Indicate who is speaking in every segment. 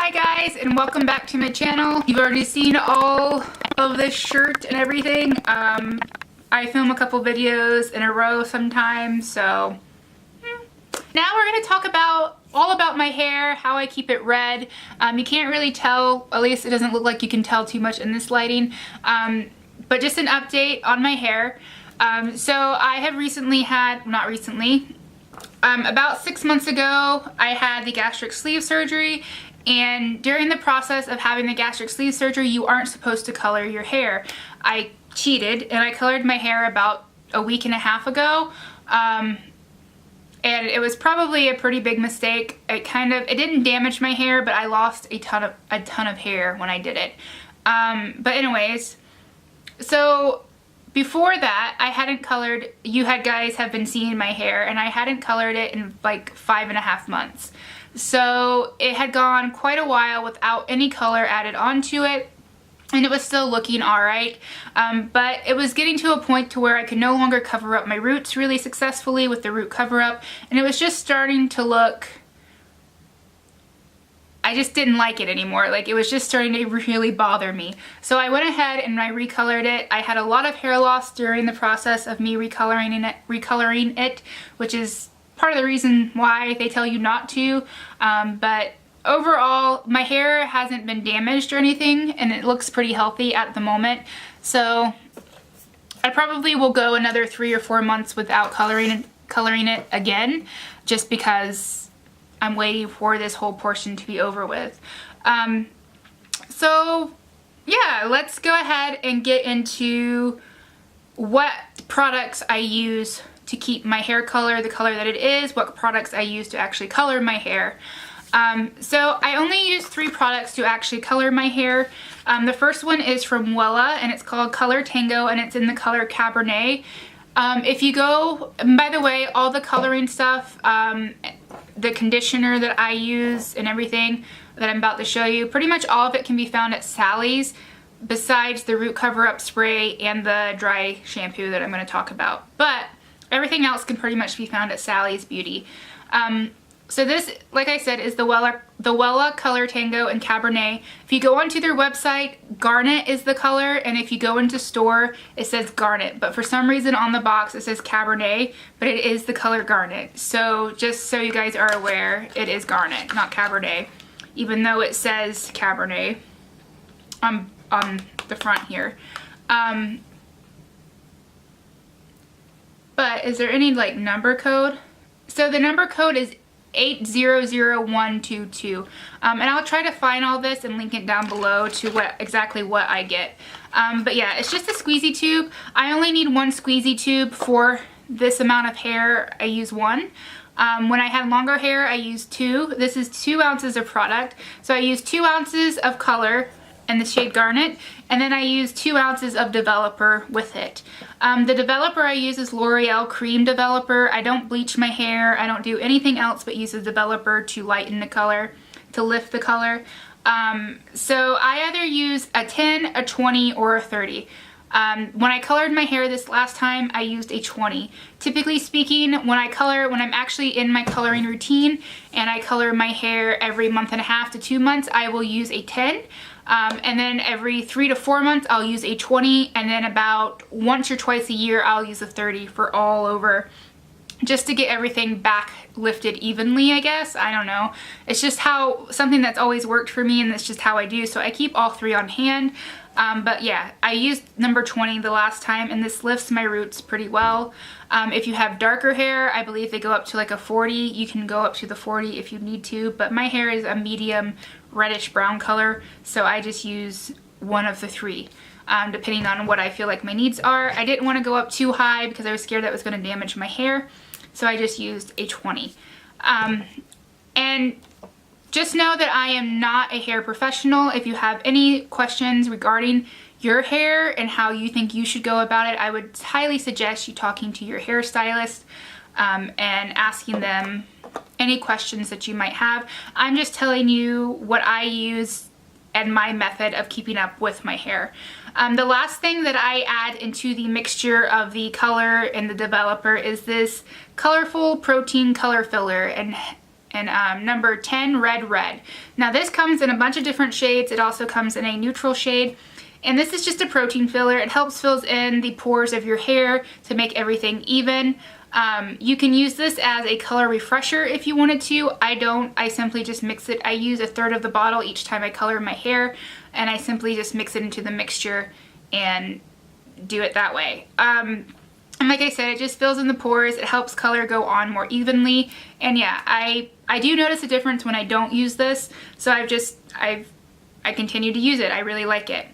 Speaker 1: Hi guys, and welcome back to my channel. You've already seen all of this shirt and everything. I film a couple videos in a row sometimes, so now we're going to talk all about my hair, how I keep it red. You can't really tell, at least it doesn't look like you can tell too much in this lighting, but just an update on my hair. So I have recently had, not recently, about 6 months ago I had the gastric sleeve surgery, and during the process of having the gastric sleeve surgery you aren't supposed to color your hair. I cheated and I colored my hair about a week and a half ago, and it was probably a pretty big mistake. It didn't damage my hair, but I lost a ton of hair when I did it. But anyways, so before that, I hadn't colored, you guys have been seeing my hair, and I hadn't colored it in like 5.5 months. So it had gone quite a while without any color added onto it, and it was still looking alright. But it was getting to a point to where I could no longer cover up my roots really successfully with the root cover up, and it was just starting to look, I just didn't like it anymore. Like, it was just starting to really bother me. So I went ahead and I recolored it. I had a lot of hair loss during the process of me recoloring it, which is part of the reason why they tell you not to. But overall, my hair hasn't been damaged or anything, and it looks pretty healthy at the moment. So I probably will go another 3 or 4 months without coloring it again, just because I'm waiting for this whole portion to be over with. So yeah, let's go ahead and get into what products I use to keep my hair color the color that it is, what products I use to actually color my hair. So I only use 3 products to actually color my hair. The first one is from Wella, and it's called Color Tango, and it's in the color Cabernet. If you go, and by the way, all the coloring stuff, the conditioner that I use and everything that I'm about to show you, pretty much all of it can be found at Sally's, besides the root cover up spray and the dry shampoo that I'm going to talk about. But everything else can pretty much be found at Sally's Beauty. So this, like I said, is the Wella Color Tango and Cabernet. If you go onto their website, garnet is the color, and if you go into store, it says garnet. But for some reason on the box it says Cabernet, but it is the color garnet. So just so you guys are aware, it is garnet, not Cabernet, even though it says Cabernet on the front here. But is there any like number code? So the number code is 800122, and I'll try to find all this and link it down below to exactly what I get. But yeah, it's just a squeezy tube. I only need 1 squeezy tube for this amount of hair. I use 1. When I had longer hair, I used 2. This is 2 ounces of product, so I use 2 ounces of color in the shade Garnet, and then I use 2 ounces of developer with it. The developer I use is L'Oreal Cream Developer. I don't bleach my hair, I don't do anything else but use a developer to lighten the color, to lift the color. So I either use a 10, a 20, or a 30. When I colored my hair this last time, I used a 20. Typically speaking, when I'm actually in my coloring routine and I color my hair every month and a half to 2 months, I will use a 10. And then every 3 to 4 months I'll use a 20, and then about once or twice a year I'll use a 30 for all over, just to get everything back lifted evenly, I guess. I don't know. It's just something that's always worked for me, and that's just how I do. So I keep all 3 on hand. But yeah, I used number 20 the last time, and this lifts my roots pretty well. If you have darker hair, I believe they go up to like a 40. You can go up to the 40 if you need to, but my hair is a medium reddish brown color, so I just use one of the 3, depending on what I feel like my needs are. I didn't want to go up too high because I was scared that was going to damage my hair, so I just used a 20. And just know that I am not a hair professional. If you have any questions regarding your hair and how you think you should go about it, I would highly suggest you talking to your hairstylist and asking them any questions that you might have. I'm just telling you what I use and my method of keeping up with my hair. The last thing that I add into the mixture of the color and the developer is this colorful protein color filler, and and number 10, Red Red. Now this comes in a bunch of different shades. It also comes in a neutral shade. And this is just a protein filler. It helps fill in the pores of your hair to make everything even. You can use this as a color refresher if you wanted to. I don't. I simply just mix it. I use 1/3 of the bottle each time I color my hair, and I simply just mix it into the mixture and do it that way. And like I said, it just fills in the pores. It helps color go on more evenly. And yeah, I do notice a difference when I don't use this. So I continue to use it. I really like it.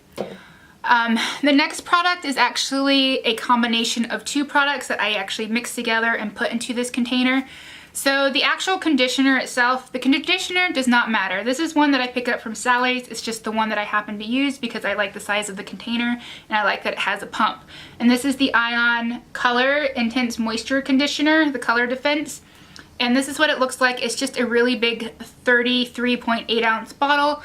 Speaker 1: The next product is actually a combination of 2 products that I actually mix together and put into this container. So the actual conditioner itself, the conditioner does not matter. This is one that I picked up from Sally's. It's just the one that I happen to use because I like the size of the container and I like that it has a pump. And this is the Ion Color Intense Moisture Conditioner, the Color Defense. And this is what it looks like. It's just a really big 33.8 ounce bottle.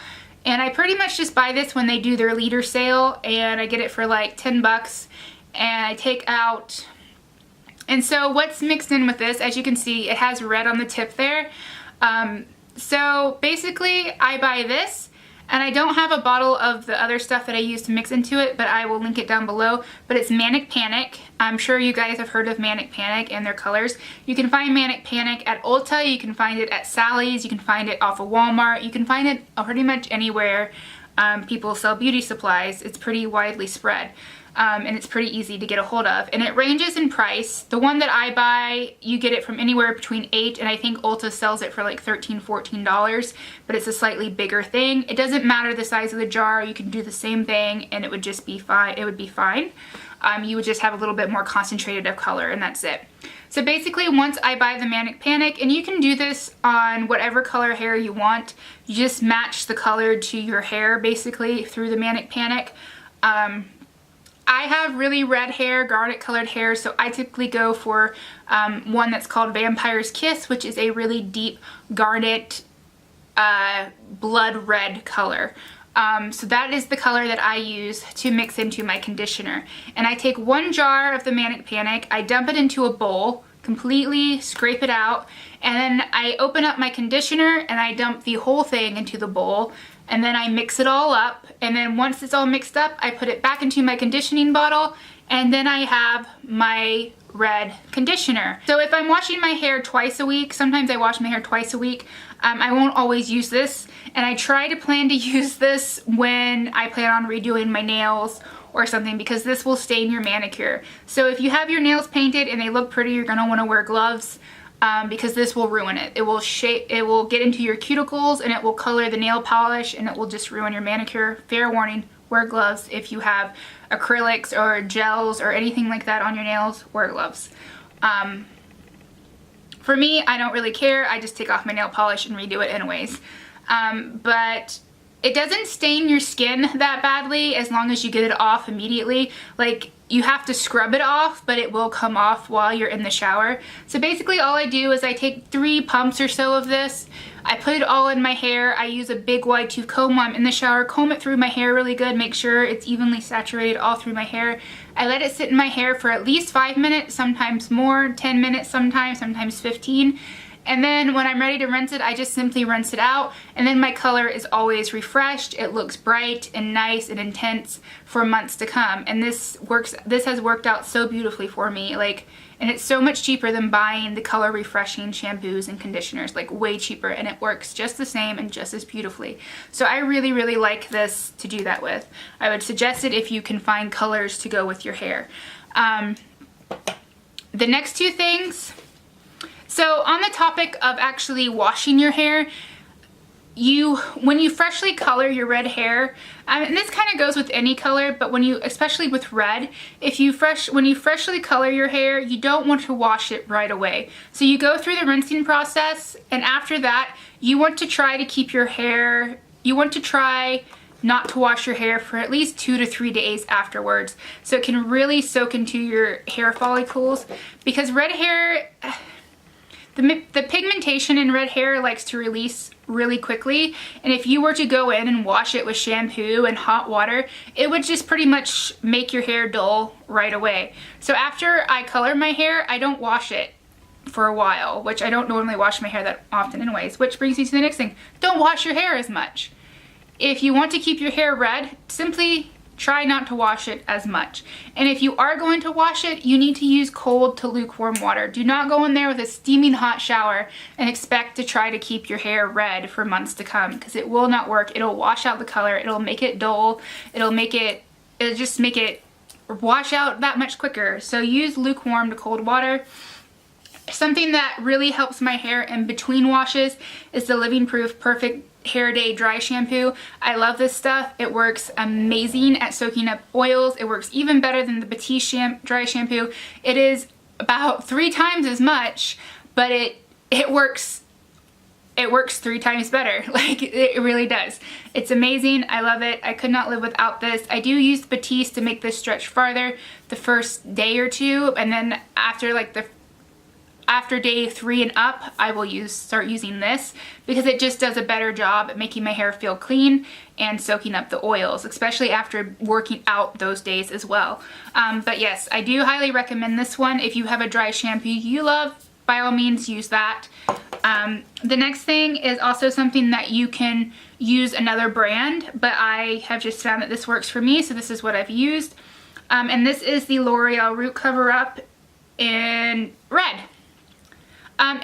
Speaker 1: And I pretty much just buy this when they do their liter sale, and I get it for like 10 bucks. And I take out, and so what's mixed in with this, as you can see, it has red on the tip there. So basically I buy this, and I don't have a bottle of the other stuff that I use to mix into it, but I will link it down below. But it's Manic Panic. I'm sure you guys have heard of Manic Panic and their colors. You can find Manic Panic at Ulta, you can find it at Sally's, you can find it off of Walmart, you can find it pretty much anywhere people sell beauty supplies. It's pretty widely spread. And it's pretty easy to get a hold of. And it ranges in price. The one that I buy, you get it from anywhere between $8 and I think Ulta sells it for like $13, $14, but it's a slightly bigger thing. It doesn't matter the size of the jar. You can do the same thing and it would just be fine. It would be fine. You would just have a little bit more concentrated of color, and that's it. So basically, once I buy the Manic Panic, and you can do this on whatever color hair you want, you just match the color to your hair basically through the Manic Panic. I have really red hair, garnet colored hair, so I typically go for one that's called Vampire's Kiss, which is a really deep garnet blood red color. So that is the color that I use to mix into my conditioner. And I take 1 jar of the Manic Panic, I dump it into a bowl, completely scrape it out, and then I open up my conditioner and I dump the whole thing into the bowl. And then I mix it all up, and then once it's all mixed up, I put it back into my conditioning bottle, and then I have my red conditioner. So if I'm washing my hair twice a week, sometimes I wash my hair twice a week, I won't always use this, and I try to plan to use this when I plan on redoing my nails or something, because this will stain your manicure. So if you have your nails painted and they look pretty, you're gonna wanna wear gloves. Because this will ruin it. It will get into your cuticles and it will color the nail polish and it will just ruin your manicure. Fair warning, wear gloves. If you have acrylics or gels or anything like that on your nails, wear gloves. For me, I don't really care. I just take off my nail polish and redo it anyways. But it doesn't stain your skin that badly as long as you get it off immediately. Like, you have to scrub it off, but it will come off while you're in the shower. So basically all I do is I take 3 pumps or so of this. I put it all in my hair. I use a big wide tooth comb while I'm in the shower, comb it through my hair really good, make sure it's evenly saturated all through my hair. I let it sit in my hair for at least 5 minutes, sometimes more, 10 minutes sometimes 15. And then when I'm ready to rinse it, I just simply rinse it out, and then my color is always refreshed. It looks bright and nice and intense for months to come. And this has worked out so beautifully for me. Like, and it's so much cheaper than buying the color refreshing shampoos and conditioners, like way cheaper, and it works just the same and just as beautifully. So I really, really like this to do that with. I would suggest it if you can find colors to go with your hair. The next 2 things. So on the topic of actually washing your hair, when you freshly color your red hair, and this kind of goes with any color, but especially with red, when you freshly color your hair, you don't want to wash it right away. So you go through the rinsing process, and after that, you want to try not to wash your hair for at least 2 to 3 days afterwards, so it can really soak into your hair follicles, because red hair, the pigmentation in red hair likes to release really quickly, and if you were to go in and wash it with shampoo and hot water, it would just pretty much make your hair dull right away. So after I color my hair, I don't wash it for a while, which I don't normally wash my hair that often anyways, which brings me to the next thing. Don't wash your hair as much. If you want to keep your hair red, simply try not to wash it as much. And if you are going to wash it, you need to use cold to lukewarm water. Do not go in there with a steaming hot shower and expect to try to keep your hair red for months to come, because it will not work. It'll wash out the color, it'll make it dull, it'll just make it wash out that much quicker. So use lukewarm to cold water. Something that really helps my hair in between washes is the Living Proof Perfect Hair Day Dry Shampoo. I love this stuff. It works amazing at soaking up oils. It works even better than the Ebates dry shampoo. It is about 3 times as much, but it works 3 times better. Like, it really does. It's amazing. I love it. I could not live without this. I do use the Ebates to make this stretch farther the first day or two, and then after day 3 and up, I will start using this, because it just does a better job at making my hair feel clean and soaking up the oils, especially after working out those days as well. But yes, I do highly recommend this one. If you have a dry shampoo you love, by all means use that. The next thing is also something that you can use another brand, but I have just found that this works for me, so this is what I've used. And this is the L'Oreal Root Cover Up in red.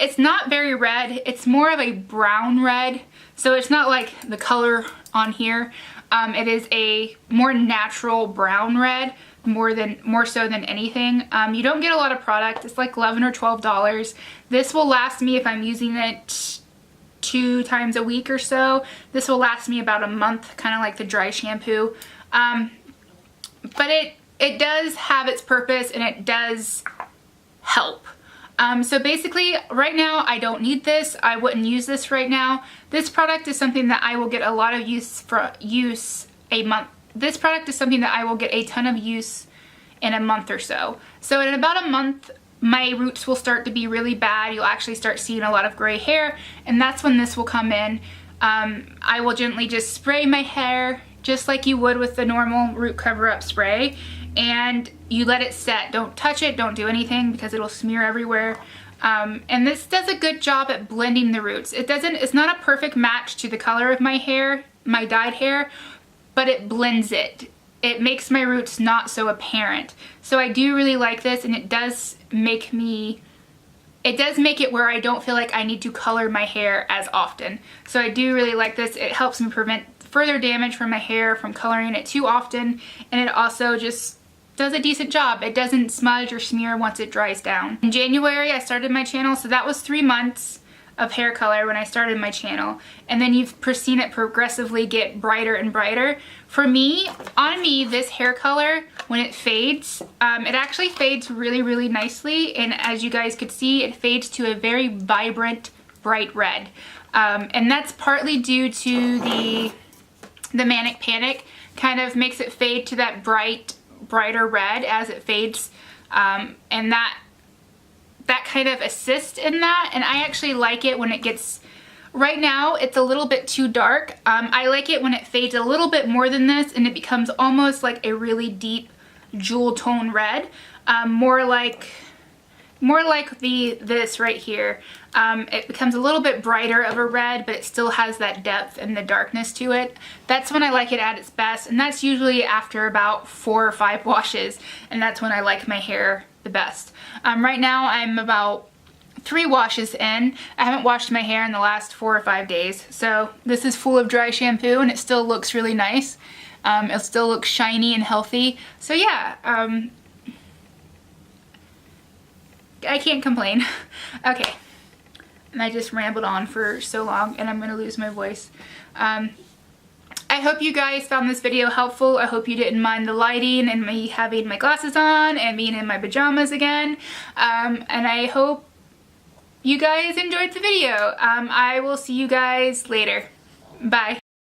Speaker 1: It's not very red. It's more of a brown red, so it's not like the color on here. It is a more natural brown red, more so than anything. You don't get a lot of product. It's like $11 or $12. This will last me, if I'm using it 2 times a week or so, this will last me about a month, kind of like the dry shampoo. But it does have its purpose, and it does help. So basically, right now, I don't need this. I wouldn't use this right now. This product is something that I will get a lot of use a month. This product is something that I will get a ton of use in a month or so. So in about a month, my roots will start to be really bad. You'll actually start seeing a lot of gray hair, and that's when this will come in. I will gently just spray my hair, just like you would with the normal root cover-up spray, and you let it set. Don't touch it, don't do anything, because it'll smear everywhere. And this does a good job at blending the roots. It's not a perfect match to the color of my hair, my dyed hair, but it blends it. It makes my roots not so apparent. So I do really like this, and it does make it where I don't feel like I need to color my hair as often. So I do really like this. It helps me prevent further damage from my hair from coloring it too often, and it also just does a decent job. It doesn't smudge or smear once it dries down. In January, I started my channel, so that was 3 months of hair color when I started my channel, and then you've seen it progressively get brighter and brighter. For me, on me, this hair color, when it fades, it actually fades really, really nicely, and as you guys could see, it fades to a very vibrant, bright red. And that's partly due to the Manic Panic kind of makes it fade to that brighter red as it fades, and that kind of assists in that, and I actually like it when it gets, right now it's a little bit too dark. I like it when it fades a little bit more than this, and it becomes almost like a really deep jewel tone red, more like this right here. It becomes a little bit brighter of a red, but it still has that depth and the darkness to it. That's when I like it at its best, and that's usually after about 4 or 5 washes, and that's when I like my hair the best. Right now I'm about 3 washes in. I haven't washed my hair in the last 4 or 5 days, so this is full of dry shampoo, and it still looks really nice. It still looks shiny and healthy. So yeah, I can't complain. Okay, and I just rambled on for so long, and I'm gonna lose my voice. I hope you guys found this video helpful. I hope you didn't mind the lighting and me having my glasses on and being in my pajamas again. And I hope you guys enjoyed the video. I will see you guys later. Bye.